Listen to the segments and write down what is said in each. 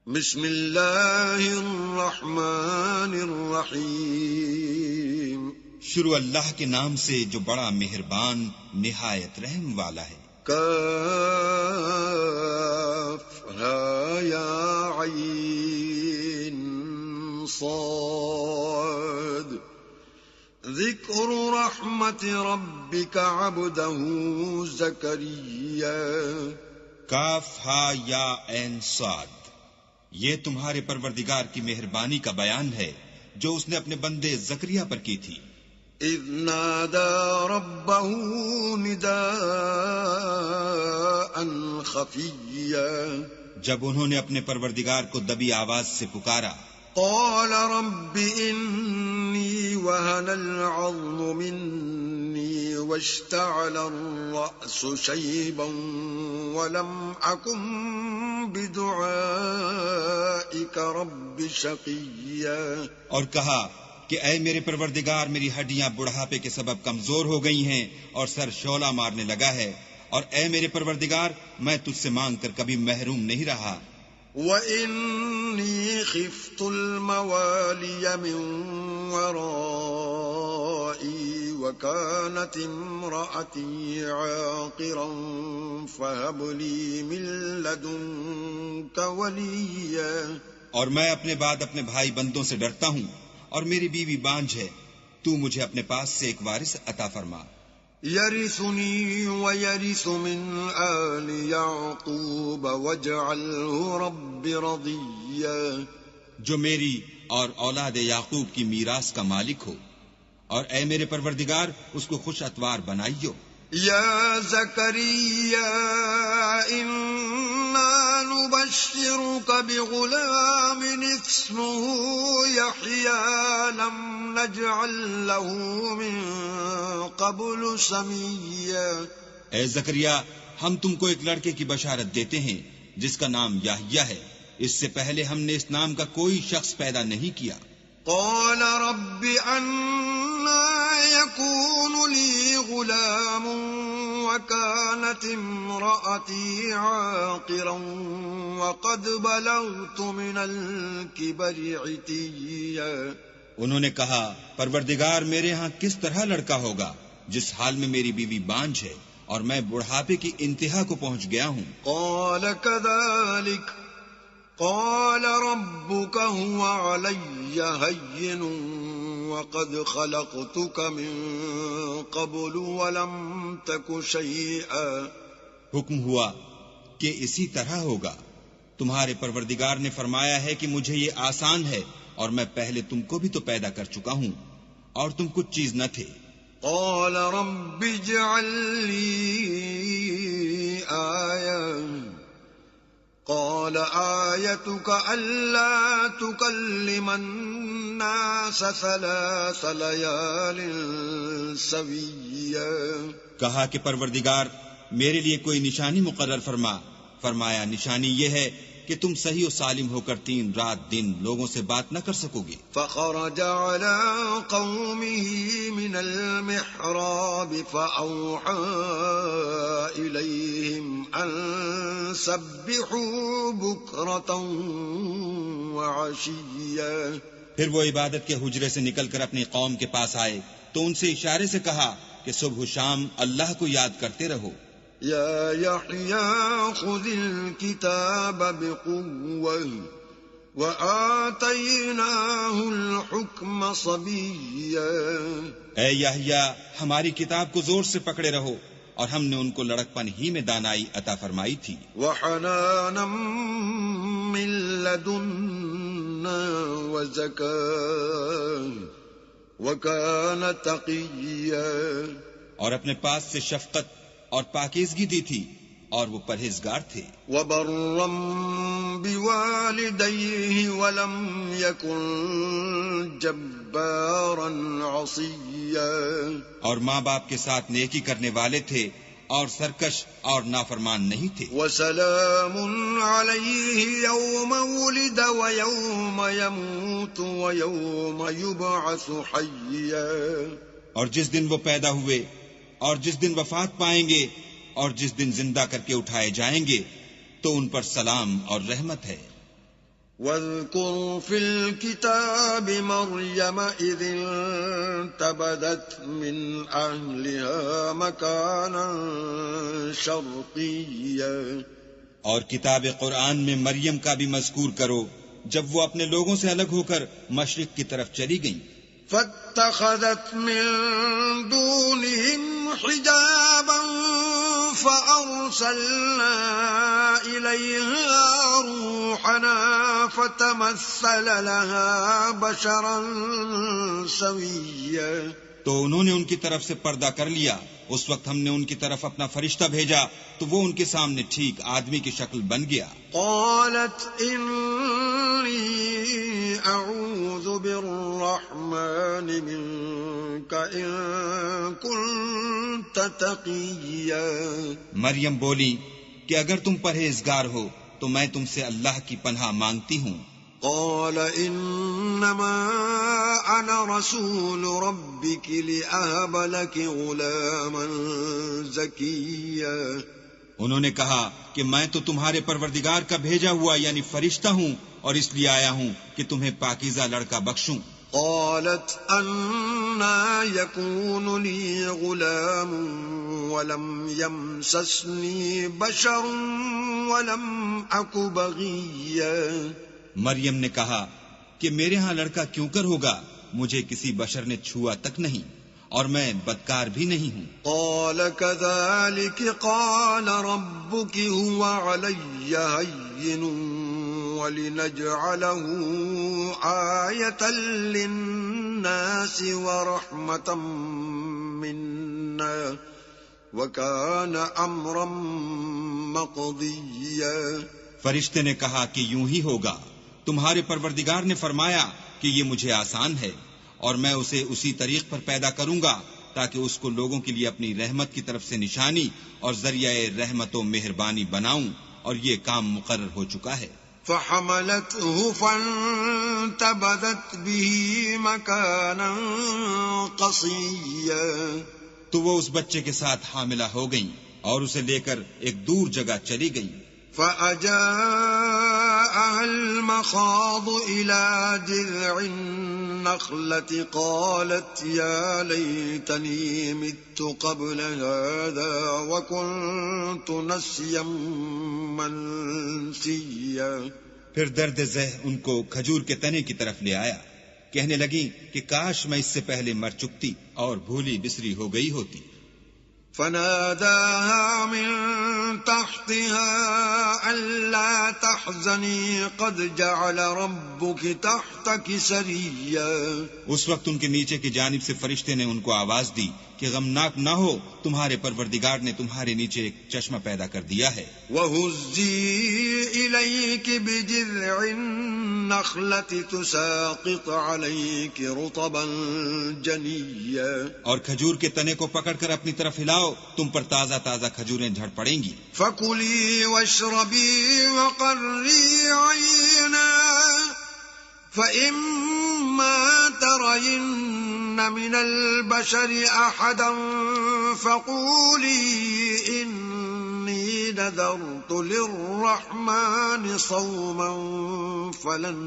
بسم اللہ الرحمن الرحیم. شروع اللہ کے نام سے جو بڑا مہربان نہایت رحم والا ہے. کاف ہا یا عین صاد ذکر رحمت ربک عبدہ زکریا. کاف ہا یا عین صاد، یہ تمہارے پروردگار کی مہربانی کا بیان ہے جو اس نے اپنے بندے زکریا پر کی تھی. اذ نادى ربه نداء خفيا، جب انہوں نے اپنے پروردگار کو دبی آواز سے پکارا. قال رب إني وهن العظم مني واشتعل الرأس شيبا ولم أكن بدعائك رب شقيا. اور کہا کہ اے میرے پروردگار، میری ہڈیاں بڑھاپے کے سبب کمزور ہو گئی ہیں اور سر شعلہ مارنے لگا ہے، اور اے میرے پروردگار میں تجھ سے مانگ کر کبھی محروم نہیں رہا. وَإِنِّي خِفْتُ الْمَوَالِيَ مِنْ وَرَائِي وَكَانَتِ امْرَأَتِي عَاقِرًا فَهَبْ لِي مِنْ لَدُنْكَ وَلِيًّا. اور میں اپنے بعد اپنے بھائی بندوں سے ڈرتا ہوں، اور میری بیوی بانجھ ہے، تو مجھے اپنے پاس سے ایک وارث عطا فرما. يَرِثُنِي وَيَرِثُ مِنْ آلِ يَعْقُوبَ وَاجْعَلْهُ رَبِّ رَضِيًّا. جو میری اور اولاد یعقوب کی میراث کا مالک ہو، اور اے میرے پروردگار اس کو خوش اتوار بنائیو. يا زكريا إنا نبشرك بغلام اسمه يحيى لم نجعل له من قبل سميا. اے زکریا، ہم تم کو ایک لڑکے کی بشارت دیتے ہیں جس کا نام یحییٰ ہے، اس سے پہلے ہم نے اس نام کا کوئی شخص پیدا نہیں کیا. قال رب أنا يكون لي غلام وكانت امرأتي عاقرا وقد بلغت من الكبر عتيا. انہوں نے کہا پروردگار میرے ہاں کس طرح لڑکا ہوگا جس حال میں میری بیوی بانجھ ہے اور میں بڑھاپے کی انتہا کو پہنچ گیا ہوں. قال كذلك قال ربك هو علي هين وقد خلقتك من قبل ولم تك شيئا. حکم ہوا کہ اسی طرح ہوگا. تمہارے پروردگار نے فرمایا ہے کہ مجھے یہ آسان ہے اور میں پہلے تم کو بھی تو پیدا کر چکا ہوں اور تم کچھ چیز نہ تھے. قال رب اجعل لي آية قال آيتك ألا تكلم الناس 3 ليال سويا. کہا کہ پروردگار میرے لیے کوئی نشانی مقرر فرما. فرمایا نشانی یہ ہے کہ تم صحیح و سالم ہو کر 3 رات دن لوگوں سے بات نہ کر سکو گے. فخرج على قومه من المحراب فأوحى إليهم أن سبحوا بكرة وعشيا. پھر وہ عبادت کے حجرے سے نکل کر اپنی قوم کے پاس آئے تو ان سے اشارے سے کہا کہ صبح و شام اللہ کو یاد کرتے رہو. يا يحيى خذ الكتاب بقوة وآتيناه الحكم صبيا. اے یحییٰ ہماری کتاب کو زور سے پکڑے رہو، اور ہم نے ان کو لڑکپن ہی میں دانائی عطا فرمائی تھی. وحنانا من لدنا وزكاة وكان تقيا. اور اپنے پاس سے شفقت اور پاکیزگی دی تھی اور وہ پرہیزگار تھے. وبرا بوالديه ولم يكن جبارا عصيا. اور ماں باپ کے ساتھ نیکی کرنے والے تھے اور سرکش اور نافرمان نہیں تھے. وسلام عليه يوم ولد ويوم يموت ويوم يبعث حيا. اور جس دن وہ پیدا ہوئے اور جس دن وفات پائیں گے اور جس دن زندہ کر کے اٹھائے جائیں گے تو ان پر سلام اور رحمت ہے. واذكر في الكتاب مريم إذ انتبذت من أهلها مكانا شرقيا. اور کتاب قرآن میں مریم کا بھی مذکور کرو جب وہ اپنے لوگوں سے الگ ہو کر مشرق کی طرف چلی گئیں. فاتخذت من دونهم حجابا فأرسلنا إليها روحنا فتمثل لها بشرا سويا. تو انہوں نے ان کی طرف سے پردہ کر لیا. اس وقت ہم نے ان کی طرف اپنا فرشتہ بھیجا تو وہ ان کے سامنے ٹھیک آدمی کی شکل بن گیا. قالت انی اعوذ بالرحمن منک ان کنت تقیا. مریم بولی کہ اگر تم پرہیزگار ہو تو میں تم سے اللہ کی پناہ مانگتی ہوں. قال انما انا رسول ربك لأهب لك غلاما زكيا. انہوں نے کہا کہ میں تو تمہارے پروردگار کا بھیجا ہوا یعنی فرشتہ ہوں اور اس لیے آیا ہوں کہ تمہیں پاکیزہ لڑکا بخشوں. قالت انا يكون لي غلام ولم يمسسني بشر ولم أك بغيا. مریم نے کہا کہ میرے ہاں لڑکا کیوں کر ہوگا، مجھے کسی بشر نے چھوا تک نہیں اور میں بدکار بھی نہیں ہوں. قال كذلك قال ربك هو علي هين ولنجعله آية للناس ورحمة منا وكان أمرا مقضيا. فرشتے نے کہا کہ یوں ہی ہوگا، تمہارے پروردگار نے فرمایا کہ یہ مجھے آسان ہے اور میں اسے اسی طریق پر پیدا کروں گا تاکہ اس کو لوگوں کے لیے اپنی رحمت کی طرف سے نشانی اور ذریعہ رحمت و مہربانی بناؤں، اور یہ کام مقرر ہو چکا ہے. فحملته فانتبذت به مكانا قصيا. تو وہ اس بچے کے ساتھ حاملہ ہو گئیں اور اسے لے کر ایک دور جگہ چلی گئیں. فأجاءها المخاض إلى جذع النخلة قالت يا ليتني مت قبل هذا وكنت نسيا منسيا. پھر درد ذہ ان کو کھجور کے تنے کی طرف لے آیا، کہنے لگی کہ کاش میں اس سے پہلے مر چکتی اور بھولی بسری ہو گئی ہوتی. فناداها من تحتها ألا تحزني قد جعل ربك تحتك سريا. اس وقت ان کے نیچے کی جانب سے فرشتے نے ان کو آواز دی کہ غمناک نہ ہو، تمہارے پروردگار نے تمہارے نیچے ایک چشمہ پیدا کر دیا ہے. وَهُزِّي إِلَيْكِ بِجِذْعِ النَّخْلَةِ تُسَاقِطْ عَلَيْكِ رُطَبًا جَنِيًّا. اور کھجور کے تنے کو پکڑ کر اپنی طرف ہلاؤ، تم پر تازہ تازہ کھجوریں جھڑ پڑیں گی. فَكُلِي وَاشْرَبِي وَقَرِّي عَيْنًا فَإِمَّا تَرَيِنَّ مِنَ الْبَشَرِ أَحَدًا فَقُولِي إِنِّي نَذَرْتُ لِلرَّحْمَنِ صَوْمًا فَلَنْ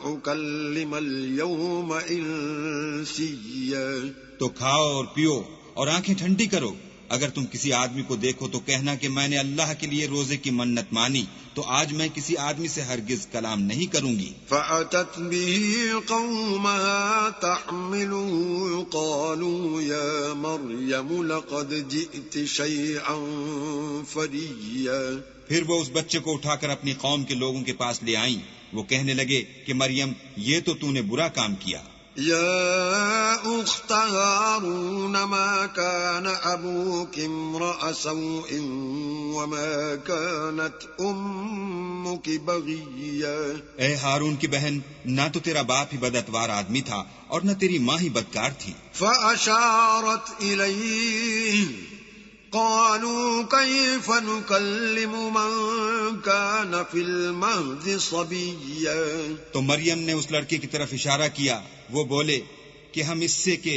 أكلم اليوم إنسيا. تو کھاؤ اور پیو اور آنکھیں ٹھنڈی کرو. اگر تم کسی آدمی کو دیکھو تو کہنا کہ میں نے اللہ کے لیے روزے کی منت مانی، تو آج میں کسی آدمی سے ہرگز کلام نہیں کروں گی. فأتت به قومها تحمله قالوا يا مريم لقد جئت شيئا فريا. پھر وہ اس بچے کو اٹھا کر اپنی قوم کے لوگوں کے پاس لے آئیں. وہ کہنے لگے کہ مریم یہ تو نے برا کام کیا. يا أخت هارون ما كان أبوك امرأ سوء وما كانت أمك بغيا. اے ہارون کی بہن، نہ تو تیرا باپ ہی بداتوار آدمی تھا اور نہ تیری ماں ہی بدکار تھی. فأشارت إليه قالوا كيف نكلم من كان في المهد صبيا. تو مریم نے اس لڑکے کی طرف اشارہ کیا. وہ بولے کہ ہم اس سے کہ